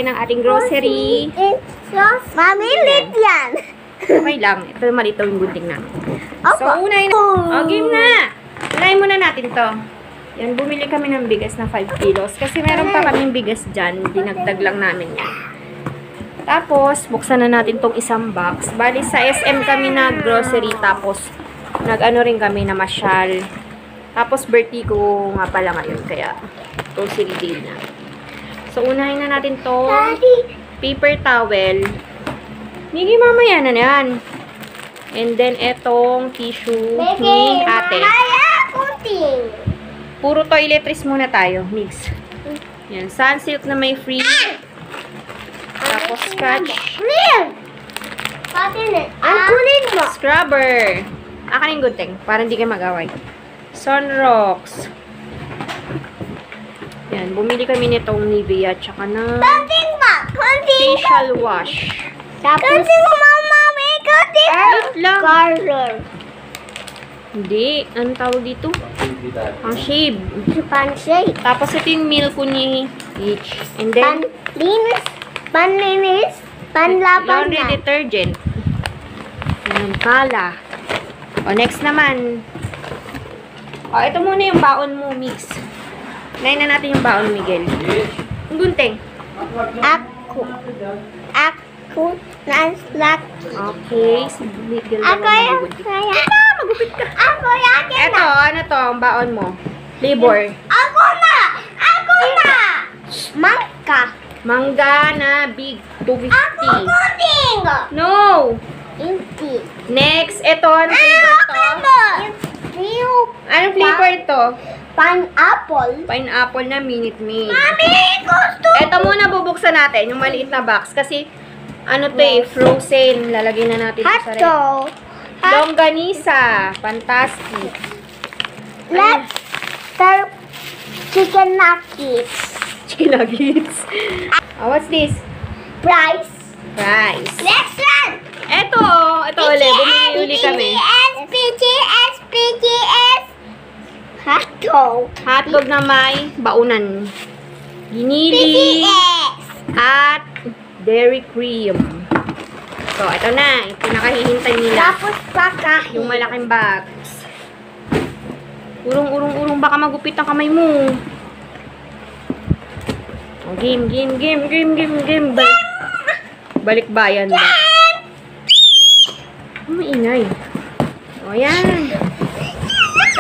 tayo ng ating grocery. Mamilit yan. Okay lang. Ito malito yung gunting namin. So, unahin na. Oh, game na. Unahin muna natin to. Yan, bumili kami ng bigas na 5 kilos. Kasi meron pa kaming bigas dyan. Dinagdag lang namin yan. Tapos, buksan na natin tong isang box. Bali, sa SM kami na grocery. Tapos, nag-ano rin kami na masyal. Tapos, birthday ko nga pala ngayon. Kaya, grocery day na. So, unahin na natin to. Paper towel. Migi, mamaya na yan. And then, etong tissue ni ate. Puro toiletries muna tayo. Mix. Yan. Sunsilk na may free. Tapos, scotch. Ang kunin mo. Scrubber. Akin yung gunting. Para hindi kayo mag-away. Sunrocks. Yan. Bumili kami nitong Nivea. Tsaka na facial wash. Tapos, mama, may Wait lang. color. Hindi. Anong tawag dito? Ang shave. Pansay. Tapos ito yung milk ko ni Peach. And then, Panlinis, panlaban laundry na. detergent. Ayan, kala. O, next naman. O, ito muna yung baon mo, Mix. Unahin na natin yung baon, Miguel. Yung gunting. Ako, lucky. Okay. Si Miguel Ako naman yung magugunting. kaya. Magupit ka. Ako yakin Ito, na. ano to, ang baon mo? Flavor. Ako na. Mangka. Mangga na big. 250. Ako pudding. No! Hindi. Next, ito, ano flavor to? Anong flavor to? Pineapple. Pineapple na Minute Maid. Mami, gusto. Ito muna bubuksan natin, yung maliit na box. Kasi, ano to frozen. Lalagay na natin ito sa ref. Longganisa. Fantastic. Let's start chicken nuggets. Chicken nuggets. Oh, what's this? Price. Rice. Next one. Ito ulit. Bumili uli kami. PGS. Hotdog. Hotdog na may baunan. Ginili. At dairy cream. So, ito na. Yung pinakahihintay nila. Tapos pakahin. Yung malaking box. Urong. Baka magupit ang kamay mo. Oh, game. Balik bayan ba? Oh, maingay. O, yan.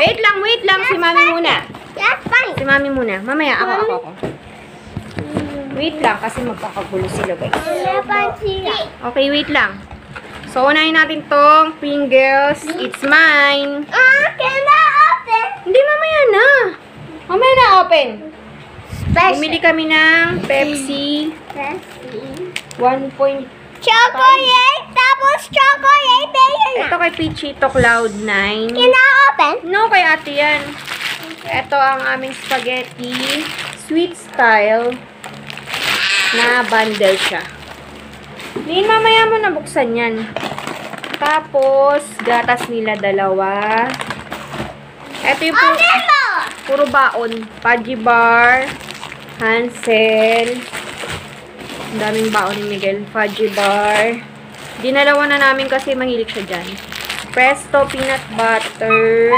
Wait lang. Si mami muna. That's fine. Si mami muna. Mamaya, ako. Wait lang, kasi magkakagulo sila, guys. Okay, wait lang. So, unahin natin tong Pringles. It's mine. Can I open? Hindi, mamaya na. Mamaya na open. Bumili kami ng Pepsi. 1. Chocolate. Tapos chocolate. Ito kay Peachy, ito Cloud9. Can I open? No, kay ate yan. Ito ang aming spaghetti. Sweet style. Na bundle siya. Din, mamaya mo nabuksan yan. Tapos, gatas nila 2. Ito yung puro baon. Pudgy bar. Hansel. Ang daming baon ni Miguel. Fudgy bar. Dinalawa na namin kasi mahilig siya dyan. Presto peanut butter.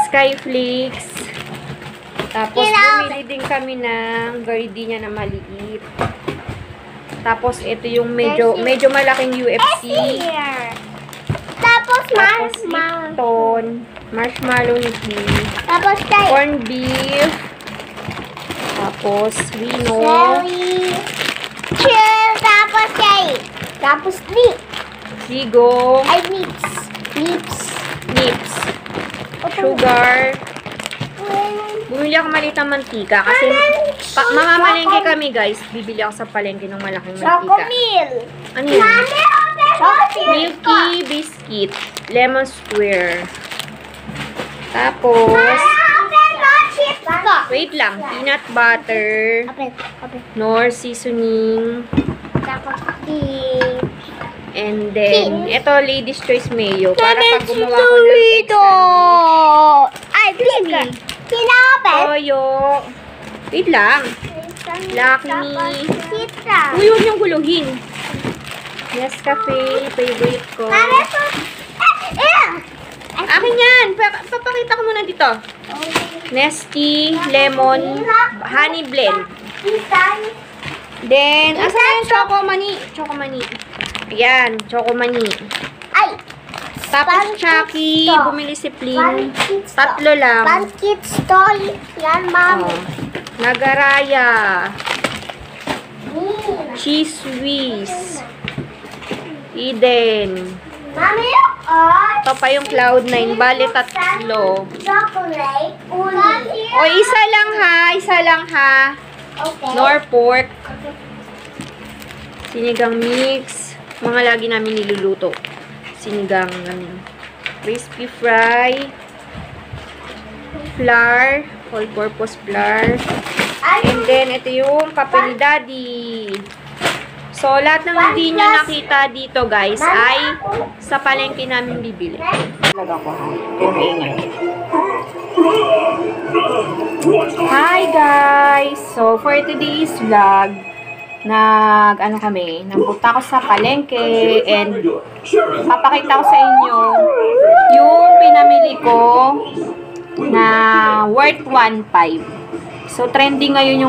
Skyflakes. Tapos, bumili din kami ng gardenia na maliit. Tapos, ito yung medyo malaking UFC. Tapos Lipton. Marshmallow ni King. Tapos Corn beef. Tapos, Rino. Chill. Tapos Sigong. Nips. Sugar. Bumili ako maliit ng mantika kasi mamamalengke kami, guys. Bibili ako sa palengke ng malaking mantika. Chocomil. Ano yun? Chocolate. Milky biscuit. Lemon square. Tapos, wait lang. Peanut butter. Nor seasoning. And then, ito, Lady's Choice Mayo. Para pag gumawa ko ng egg sandwich. Ay, please. Kinaopen. Toyo. Wait lang. Lucky Me. Citra. Uy, huwag niyong guluhin. Nescafe, favorite ko. Mami, ito. Akin yan. Papakita ko muna dito. Nesty, lemon, honey blend. Then, asan yung Chocomani? Chocomani. Ayan, Chocomani. Ay! Tapos, Chucky, bumili si Pling. Tatlo lang. Pancit Story. Yan, Mami. Oh. Nagaraya. Cheese Whiz. Eden. Mami, oh. Ito pa yung Cloud9. Bale, tatlo. Chocolate. Uli. O, isa lang ha. Isa lang ha. Okay. Norfolk. Sinigang mix. Mga lagi namin niluluto. Sinigang, crispy fry. Flour. All-purpose flour. And then, ito yung kape ni Daddy. So, lahat ng hindi nyo nakita dito, guys, ay sa palengke namin bibili. Talaga ko, ha? Hi, guys! So, for today's vlog, nagpunta ako sa palengke and papakita ko sa inyo yung pinamili ko na worth 1.5. So, trending ngayon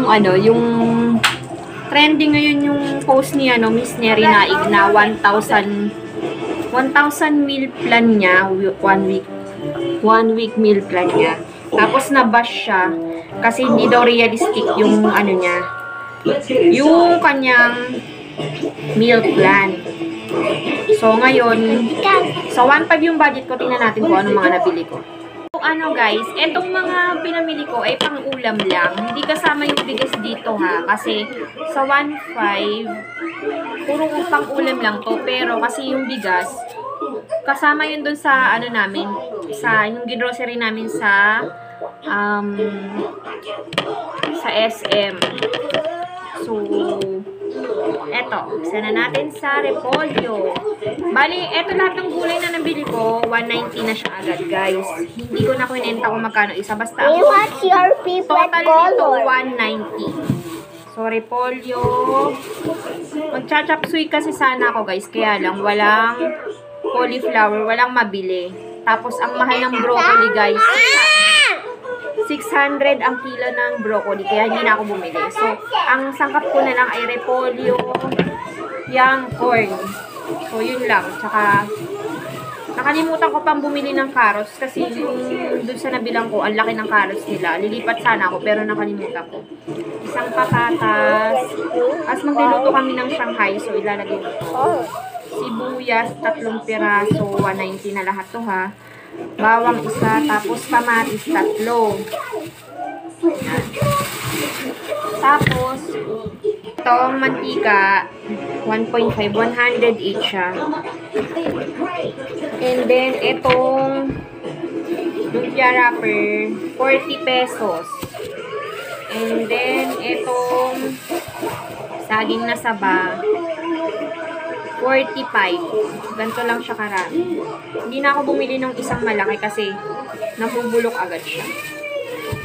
yung post ni Miss Neri Naig na 1,000 meal plan niya, 1 week meal plan niya. Tapos nabash siya kasi hindi daw realistic yung yung kanyang meal plan. So ngayon, sa 1.5 yung budget ko, tingnan natin kung ano mga nabili ko. Guys, etong mga pinamili ko ay pang-ulam lang. Hindi kasama yung bigas dito ha. Kasi sa 1.5, puro pang-ulam lang to. Pero kasi yung bigas, kasama yun dun sa namin, sa yung grocery namin sa SM. So, eto, isa na natin sa repolyo. Bali, eto lahat ng gulay na nabili ko, 190 na siya agad, guys. Hindi ko na kinenta kung magkano isa. Basta ako, What's your favorite total nito, color? 190. So, repolyo. Magcha-chop suey kasi sana ako, guys. Kaya lang, walang cauliflower, walang mabili. Tapos, ang mahal ng broccoli, guys. 600 ang kilo ng broccoli, kaya hindi na ako bumili. So, ang sangkap ko na lang ay repolyo, yung corn. So, yun lang. Tsaka, nakalimutan ko pang bumili ng carrots kasi dun sa nabilang ko, ang laki ng carrots nila. Lilipat sana ako, pero nakalimutan ko. Isang patatas. Tapos magluluto kami ng Shanghai, so ilalagay ko ito. Sibuyas, 3 piraso, 190 na lahat to ha. Bawang isa, tapos kamatis 3. Tapos, itong mantika, 1.5, 108 siya. And then, itong lumpia wrapper, 40 pesos. And then, itong saging na saba, 45. Ganito lang siya karami. Hindi na ako bumili ng isang malaki kasi nabubulok agad siya.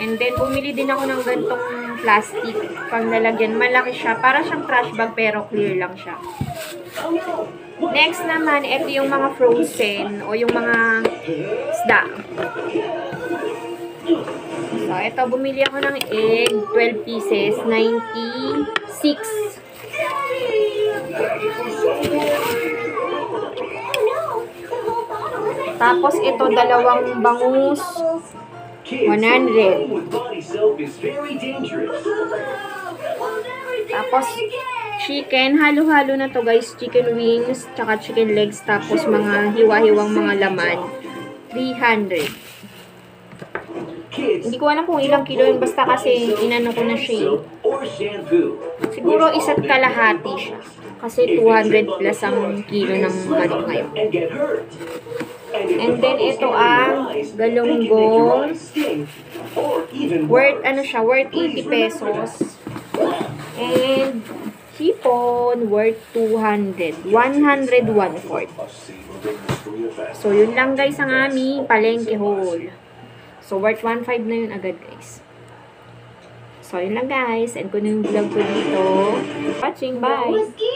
And then, bumili din ako ng ganitong plastic pang lalagyan. Malaki siya. Para siyang trash bag pero clear lang siya. Next naman, ito yung mga frozen o yung mga isda. So, ito, bumili ako ng egg, 12 pieces, 96. Tapos ito, dalawang bangus, 100. Tapos chicken, halo-halo na to guys, chicken wings, tsaka chicken legs, tapos mga hiwa-hiwang mga laman, 300. Hindi ko alam kung ilang kilo yun, basta kasi inano ko na siya. Siguro isa't kalahati siya. Kasi 200 plus ang kilo ng manok ngayon. And then ito ang galunggong. Worth, worth 80 pesos. And hipon, worth 200. 101.4. So, yun lang guys ang aming palengke haul. So, worth 1.5 na yun agad guys. So, yun lang guys. End ko na yung vlog ko dito. Watching. Bye!